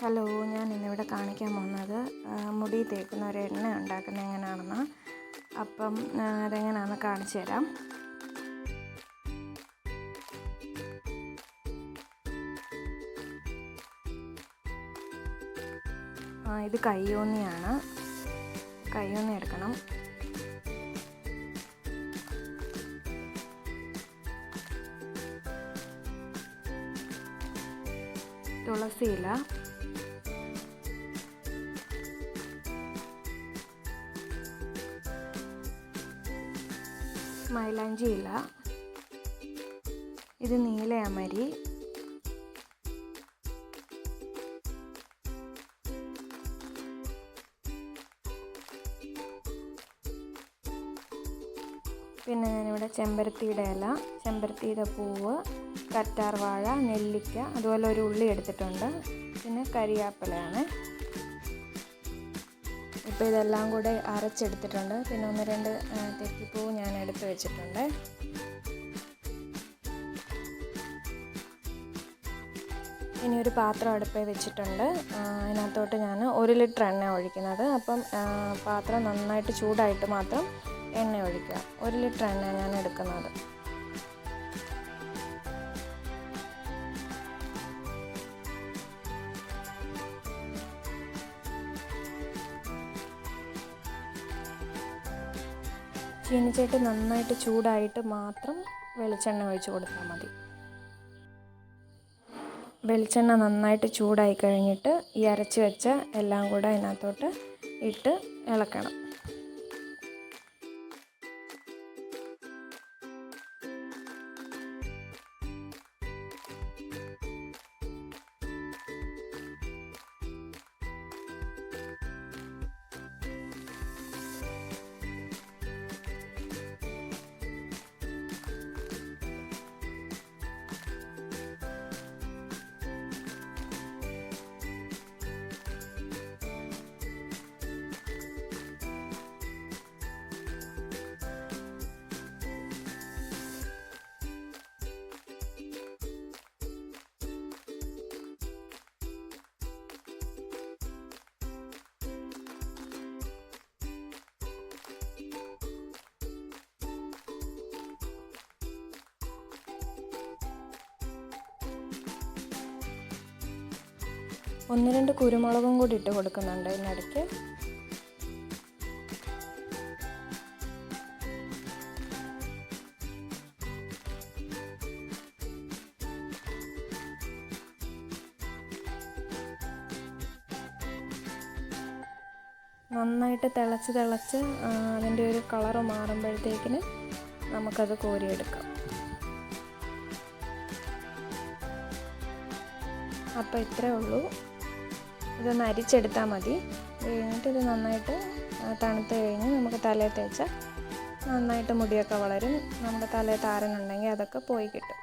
Hello, ഞാൻ ഇന്നിവിടെ കാണിക്കാൻ പോകുന്നത് മുടി തേക്കുന്ന ഒരു എണ്ണ ഉണ്ടാക്കുന്നത് എങ്ങനെയാണെന്ന്. അപ്പം അതെങ്ങനെയാണെന്ന് കാണിച്ചു തരാം. ഇത് കയ്യോന്നിയാണ്. കയ്യോന്നി എടുക്കണം. തുളസിയില, മൈലാഞ്ചി ഇല, ഇത് നീലയമരി, പിന്നെ ഞാനിവിടെ ചെമ്പരത്തിയുടെ ഇല, ചെമ്പരത്തിയുടെ പൂവ്, കറ്റാർവാഴ, നെല്ലിക്ക, അതുപോലെ ഒരു ഉള്ളി എടുത്തിട്ടുണ്ട്. പിന്നെ കരിയാപ്പിലയാണ്. ഇപ്പോൾ ഇതെല്ലാം കൂടെ അരച്ചെടുത്തിട്ടുണ്ട്. പിന്നെ 1-2 തെറ്റിപ്പൂവ് ഞാൻ എടുത്ത് വെച്ചിട്ടുണ്ട്. ഇനി ഒരു പാത്രം അടുപ്പിൽ വെച്ചിട്ടുണ്ട്. അതിനകത്തോട്ട് ഞാൻ 1 ലിറ്റർ എണ്ണ ഒഴിക്കുന്നത്. അപ്പം പാത്രം നന്നായിട്ട് ചൂടായിട്ട് മാത്രം എണ്ണ ഒഴിക്കുക. 1 ലിറ്റർ എണ്ണ ഞാൻ എടുക്കുന്നത്. ചീനിച്ചട്ടി നന്നായിട്ട് ചൂടായിട്ട് മാത്രം വെളിച്ചെണ്ണ ഒഴിച്ച് കൊടുത്താൽ മതി. വെളിച്ചെണ്ണ നന്നായിട്ട് ചൂടായി കഴിഞ്ഞിട്ട് ഈ അരച്ച് വെച്ച എല്ലാം കൂടെ അതിനകത്തോട്ട് ഇട്ട് ഇളക്കണം. ഒന്ന് 2 കുരുമുളകും കൂടി ഇട്ട് കൊടുക്കുന്നുണ്ട് ഇതിനിടയ്ക്ക്. നന്നായിട്ട് തിളച്ച് അതിൻ്റെ ഒരു കളറ് മാറുമ്പോഴത്തേക്കിന് നമുക്കത് കോരിയെടുക്കാം. അപ്പോൾ ഇത്രയേ ഉള്ളൂ. ഇതൊന്ന് അരിച്ചെടുത്താൽ മതി. കഴിഞ്ഞിട്ട് ഇത് നന്നായിട്ട് തണുത്ത് കഴിഞ്ഞ് നമുക്ക് തലയിൽ തേച്ചാൽ നന്നായിട്ട് മുടിയൊക്കെ വളരും. നമ്മുടെ തലയിൽ താരനുണ്ടെങ്കിൽ അതൊക്കെ പോയി കിട്ടും.